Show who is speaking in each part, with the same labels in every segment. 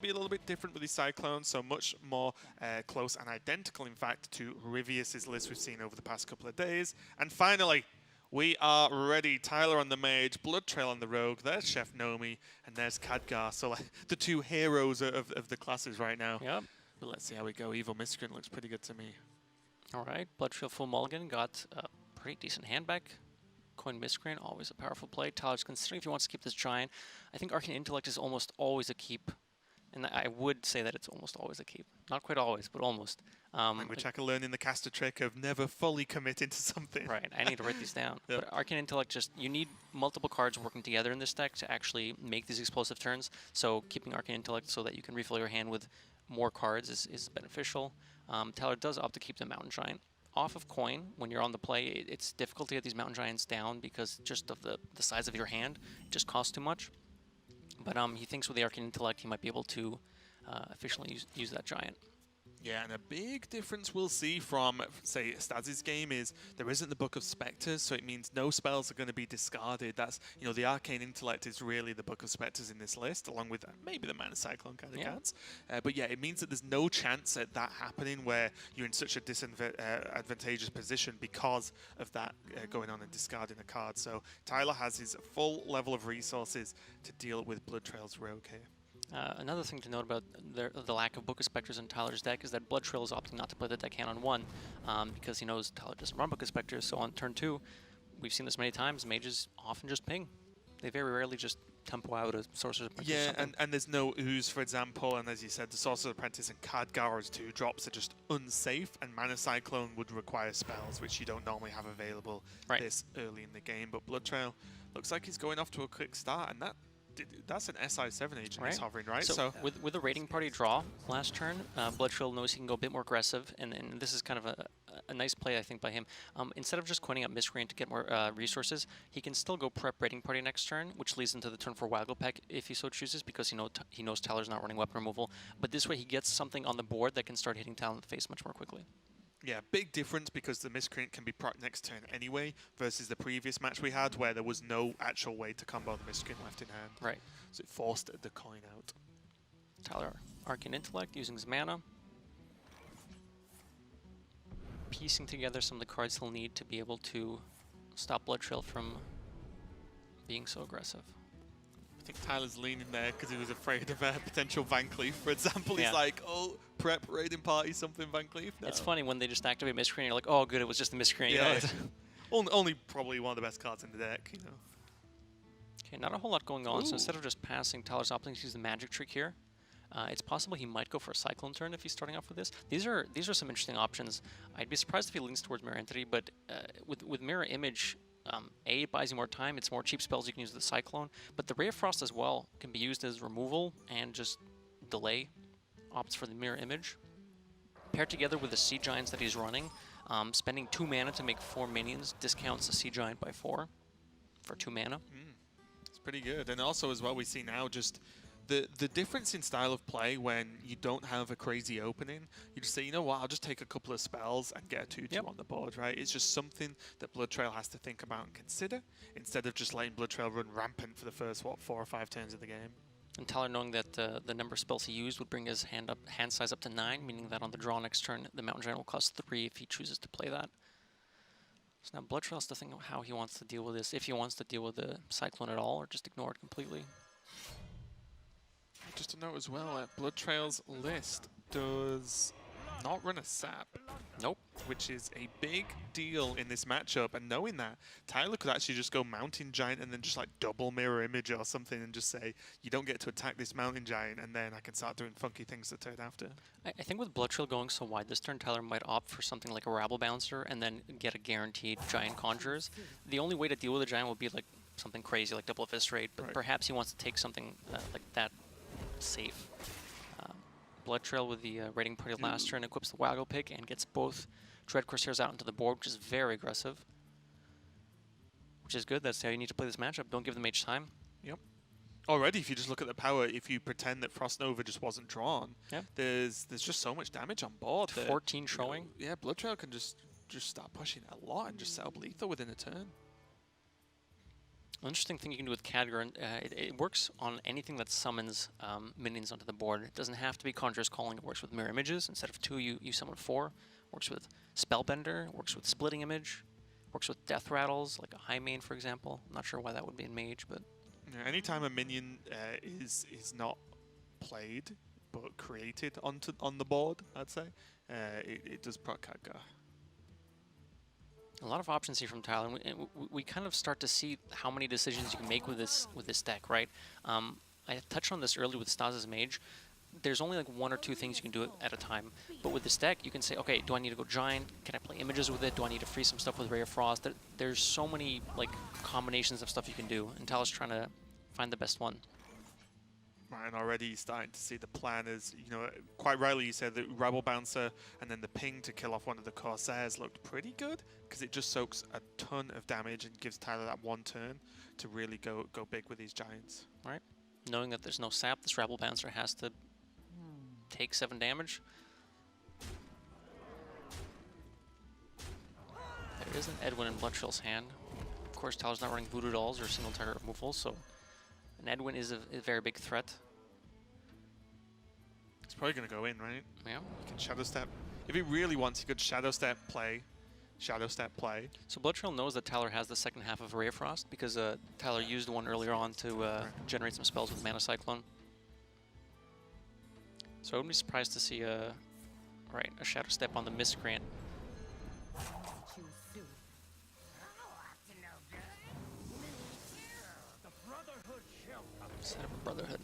Speaker 1: Be a little bit different with these Cyclones, so much more close and identical, in fact, to Rivius's list we've seen over the past couple of days. And finally, we are ready. Tyler on the Mage, BloodTrail on the Rogue, there's Chef Nomi, and there's Khadgar. So like, the two heroes of the classes right now.
Speaker 2: Yep.
Speaker 1: But let's see how we go. Evil Miscreant looks pretty good to me.
Speaker 2: All right, BloodTrail full mulligan, got a pretty decent hand back. Coin Miscreant, always a powerful play. Tyler's considering if he wants to keep this Giant. I think Arcane Intellect is almost always a keep. And I would say that it's almost always a keep. Not quite always, but almost.
Speaker 1: Which I can learn in the caster trick of never fully committing to something.
Speaker 2: Right, I need to write these down.
Speaker 1: Yep.
Speaker 2: But Arcane Intellect, you need multiple cards working together in this deck to actually make these explosive turns. So keeping Arcane Intellect so that you can refill your hand with more cards is beneficial. Tyler does opt to keep the Mountain Giant off of Coin. When you're on the play, it's difficult to get these Mountain Giants down because just of the size of your hand. It just costs too much. But he thinks with the Arcane Intellect, he might be able to efficiently use that Giant.
Speaker 1: Yeah, and a big difference we'll see from, say, Staz's game is there isn't the Book of Spectres, so it means no spells are going to be discarded. That's, the Arcane Intellect is really the Book of Spectres in this list, along with maybe the Mana Cyclone kind of cards. But yeah, it means that there's no chance at that happening where you're in such a disadvantageous position because of that going on and discarding a card. So Tyler has his full level of resources to deal with BloodTrail's Rogue here.
Speaker 2: Another thing to note about the lack of Book of Spectres in Tyler's deck is that BloodTrail is opting not to play the deckhand on 1 because he knows Tyler doesn't run Book of Spectres. So on turn 2, we've seen this many times, mages often just ping. They very rarely just tempo out a Sorcerer's Apprentice.
Speaker 1: Yeah, and there's no Ooze, for example, and as you said, the Sorcerer's Apprentice and Khadgar as 2-drops are just unsafe, and Mana Cyclone would require spells, which you don't normally have available this early in the game. But BloodTrail looks like he's going off to a quick start, and that's an SI7 agent he's hovering, right?
Speaker 2: So with a raiding party draw last turn, BloodTrail knows he can go a bit more aggressive, and this is kind of a nice play, I think, by him. Instead of just coining up Miscreant to get more resources, he can still go prep raiding party next turn, which leads into the turn for Wagglepeck if he so chooses, because he knows Tyler's not running weapon removal. But this way he gets something on the board that can start hitting Tyler in the face much more quickly.
Speaker 1: Yeah, big difference because the Miscreant can be proc next turn anyway, versus the previous match we had where there was no actual way to combo the Miscreant left in hand.
Speaker 2: Right.
Speaker 1: So it forced the coin out.
Speaker 2: Tyler, Arcane Intellect, using his mana. Piecing together some of the cards he'll need to be able to stop BloodTrail from being so aggressive.
Speaker 1: I think Tyler's leaning there because he was afraid of a potential Van Cleef, for example. He's like, oh, prep raiding party, something Van Cleef. No.
Speaker 2: It's funny when they just activate Miscreant, you're like, oh, good, it was just the Miscreant.
Speaker 1: Yeah, only probably one of the best cards in the deck,
Speaker 2: Okay, not a whole lot going on, so instead of just passing, Tyler's opting to use the magic trick here. It's possible he might go for a Cyclone turn if he's starting off with this. These are some interesting options. I'd be surprised if he leans towards Mirror Entity, but with Mirror Image, A, it buys you more time, it's more cheap spells you can use with the Cyclone, but the Ray of Frost as well can be used as removal and just delay. Opts for the Mirror Image. Paired together with the Sea Giants that he's running, spending 2 mana to make 4 minions discounts the Sea Giant by 4 for 2 mana.
Speaker 1: It's pretty good. And also as well, we see now just the difference in style of play when you don't have a crazy opening. You just say, you know what, I'll just take a couple of spells and get a 2-2 on the board, right? It's just something that BloodTrail has to think about and consider instead of just letting BloodTrail run rampant for the first, 4 or 5 turns of the game. And
Speaker 2: Tyler, knowing that the number of spells he used would bring his hand size up to 9, meaning that on the draw next turn, the Mountain Giant will cost 3 if he chooses to play that. So now BloodTrail has to think of how he wants to deal with this, if he wants to deal with the Cyclone at all, or just ignore it completely.
Speaker 1: Just a note as well, BloodTrail's list does not run a sap.
Speaker 2: Nope.
Speaker 1: Which is a big deal in this matchup, and knowing that, Tyler could actually just go Mountain Giant and then just like double Mirror Image or something and just say, you don't get to attack this Mountain Giant, and then I can start doing funky things the turn after.
Speaker 2: I think with BloodTrail going so wide this turn, Tyler might opt for something like a Rabble Bouncer and then get a guaranteed Giant Conjurers. The only way to deal with a Giant would be like something crazy like Double Fist Raid, but perhaps he wants to take something like that safe. BloodTrail with the raiding party last turn equips the Wagglepick and gets both Dread Corsairs out into the board, which is very aggressive. Which is good. That's how you need to play this matchup. Don't give the Mage time.
Speaker 1: Yep. Already, if you just look at the power, if you pretend that Frost Nova just wasn't drawn, there's just so much damage on board.
Speaker 2: 14 showing.
Speaker 1: Yeah, BloodTrail can just start pushing a lot and just set up lethal within a turn.
Speaker 2: An interesting thing you can do with Khadgar, it works on anything that summons minions onto the board. It doesn't have to be Conjurer's Calling. It works with Mirror Images. Instead of 2, you summon 4. Works with Spellbender. Works with Splitting Image. Works with Death Rattles, like a High Main, for example. I'm not sure why that would be in Mage, but...
Speaker 1: Yeah, anytime a minion is not played, but created on the board, I'd say, it does proc Khadgar.
Speaker 2: A lot of options here from Tyler, and we kind of start to see how many decisions you can make with this deck, right? I touched on this earlier with Stas' Mage. There's only like 1 or 2 things you can do at a time, but with this deck, you can say, okay, do I need to go Giant? Can I play images with it? Do I need to free some stuff with Ray of Frost? There's so many like combinations of stuff you can do, and Tyler's trying to find the best one.
Speaker 1: Right, and already starting to see the plan is, you know, quite rightly you said that Rebel Bouncer and then the ping to kill off one of the Corsairs looked pretty good because it just soaks a ton of damage and gives Tyler that 1 turn to really go big with these Giants.
Speaker 2: All right, knowing that there's no sap, this Rebel Bouncer has to take 7 damage. There is an Edwin in BloodTrail's hand. Of course, Tyler's not running Voodoo Dolls or single target removal, so an Edwin is a very big threat.
Speaker 1: It's probably going to go in, right?
Speaker 2: Yeah.
Speaker 1: He can Shadow Step. If he really wants, he could Shadow Step play. Shadow Step play.
Speaker 2: So BloodTrail knows that Tyler has the second half of Ray of Frost because Tyler used one earlier on to generate some spells with Mana Cyclone. So I wouldn't be surprised to see a Shadow Step on the Miscreant. Set up a Brotherhood.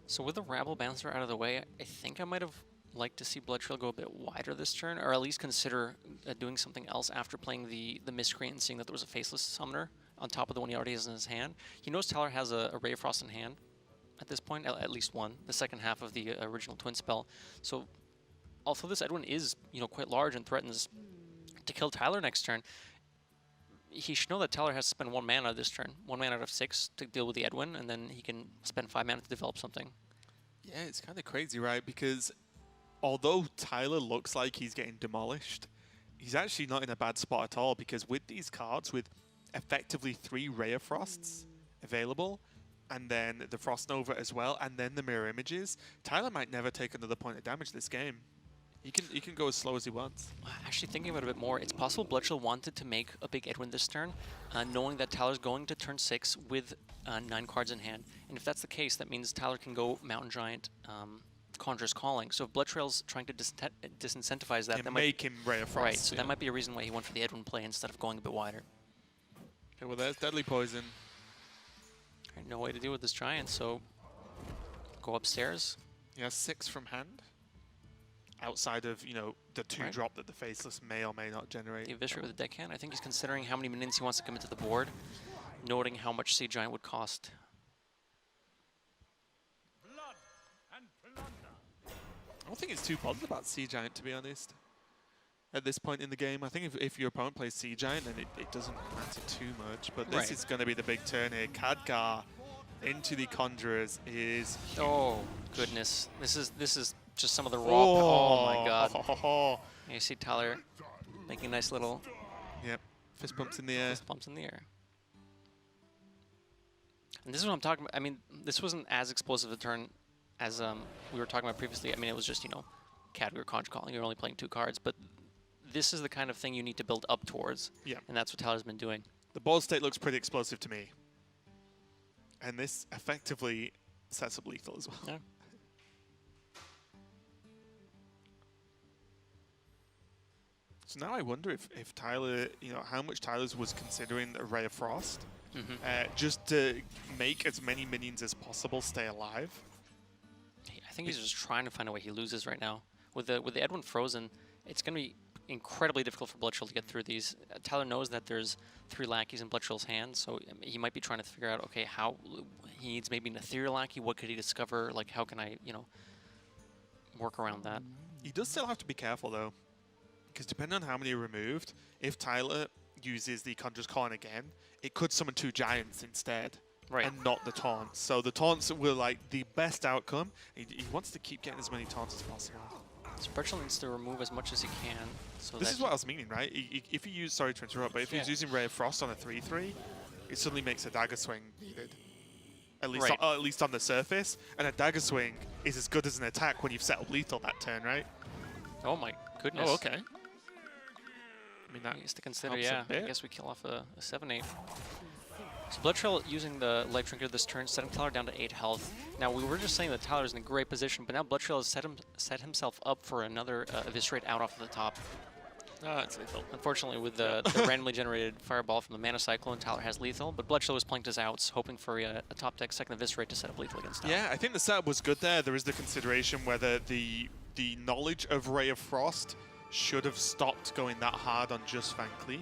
Speaker 2: So with the Rabble Bouncer out of the way, I think I might have liked to see BloodTrail go a bit wider this turn, or at least consider doing something else after playing the Miscreant and seeing that there was a Faceless Summoner on top of the one he already has in his hand. He knows Tyler has a Ray of Frost in hand at this point, at least one, the second half of the original Twin spell. So although this Edwin is, you know, quite large and threatens to kill Tyler next turn, he should know that Tyler has to spend 1 mana this turn, 1 mana out of 6 to deal with the Edwin, and then he can spend 5 mana to develop something.
Speaker 1: Yeah, it's kind of crazy, right? Because although Tyler looks like he's getting demolished, he's actually not in a bad spot at all, because with these cards, with effectively 3 Ray of Frosts available, and then the Frost Nova as well, and then the Mirror Images, Tyler might never take another point of damage this game. He can go as slow as he wants.
Speaker 2: Actually, thinking about it a bit more, it's possible BloodTrail wanted to make a big Edwin this turn, knowing that Tyler's going to turn 6 with 9 cards in hand. And if that's the case, that means Tyler can go Mountain Giant, Conjurer's Calling. So if BloodTrail's trying to disincentivize that,
Speaker 1: that make him Ray of Frost.
Speaker 2: Right, so that might be a reason why he went for the Edwin play instead of going a bit wider.
Speaker 1: Okay, well, there's Deadly Poison.
Speaker 2: Right, no way to deal with this Giant, so go upstairs.
Speaker 1: He has 6 from hand. Outside of, you know, the 2-drop that the Faceless may or may not generate.
Speaker 2: The Eviscerate with the deckhand. I think he's considering how many minions he wants to commit to the board, noting how much Sea Giant would cost.
Speaker 3: Blood and plunder.
Speaker 1: I don't think it's too bothered about Sea Giant, to be honest. At this point in the game, I think if your opponent plays Sea Giant, then it doesn't matter too much. But this is going to be the big turn here. Khadgar into the Conjurers is...
Speaker 2: Oh, goodness. This is just some of the raw... Oh, my God. You see Tyler making a nice little...
Speaker 1: Yep. Fist bumps in the air.
Speaker 2: Fist bumps in the air. And this is what I'm talking about. I mean, this wasn't as explosive a turn as we were talking about previously. I mean, it was just, you know, Khadgar Conjure Calling. You're only playing 2 cards. But this is the kind of thing you need to build up towards.
Speaker 1: Yeah.
Speaker 2: And that's what Tyler's been doing.
Speaker 1: The board state looks pretty explosive to me. And this effectively sets up lethal as well.
Speaker 2: Yeah.
Speaker 1: So now I wonder if Tyler, you know, how much Tyler's was considering a Ray of Frost, just to make as many minions as possible stay alive.
Speaker 2: I think he's just trying to find a way he loses right now. With the Edwin frozen, it's going to be incredibly difficult for BloodTrail to get through these. Tyler knows that there's 3 lackeys in BloodTrail's hand, so he might be trying to figure out, okay, how he needs maybe an ethereal lackey. What could he discover? Like, how can I, you know, work around that?
Speaker 1: He does still have to be careful though, because depending on how many are removed, if Tyler uses the Conjurer's Calling again, it could summon 2 giants instead.
Speaker 2: Right.
Speaker 1: And not the taunts. So the taunts were like the best outcome. He wants to keep getting as many taunts as possible.
Speaker 2: So BloodTrail needs to remove as much as he can. So
Speaker 1: this is what I was meaning, right? If you use, sorry to interrupt, but if he's using Ray of Frost on a 3/3, it suddenly makes a dagger swing needed. At least,
Speaker 2: Right.
Speaker 1: at least on the surface. And a dagger swing is as good as an attack when you've settled lethal that turn, right?
Speaker 2: Oh my goodness.
Speaker 1: Oh, okay. I mean, that
Speaker 2: Things to consider,
Speaker 1: helps a
Speaker 2: yeah. I
Speaker 1: bit.
Speaker 2: guess we kill off a 7-8. So BloodTrail using the Life Drinker this turn, setting Tyler down to 8 health. Now, we were just saying that Tyler's in a great position, but now BloodTrail has set himself up for another Eviscerate out off the top.
Speaker 1: Ah, it's lethal.
Speaker 2: Unfortunately, with the randomly generated Fireball from the Mana Cyclone, Tyler has lethal, but BloodTrail was planked his outs, hoping for a top deck second Eviscerate to set up lethal against Tyler.
Speaker 1: Yeah, I think the setup was good there. There is the consideration whether the knowledge of Ray of Frost should have stopped going that hard on just Van Cleef.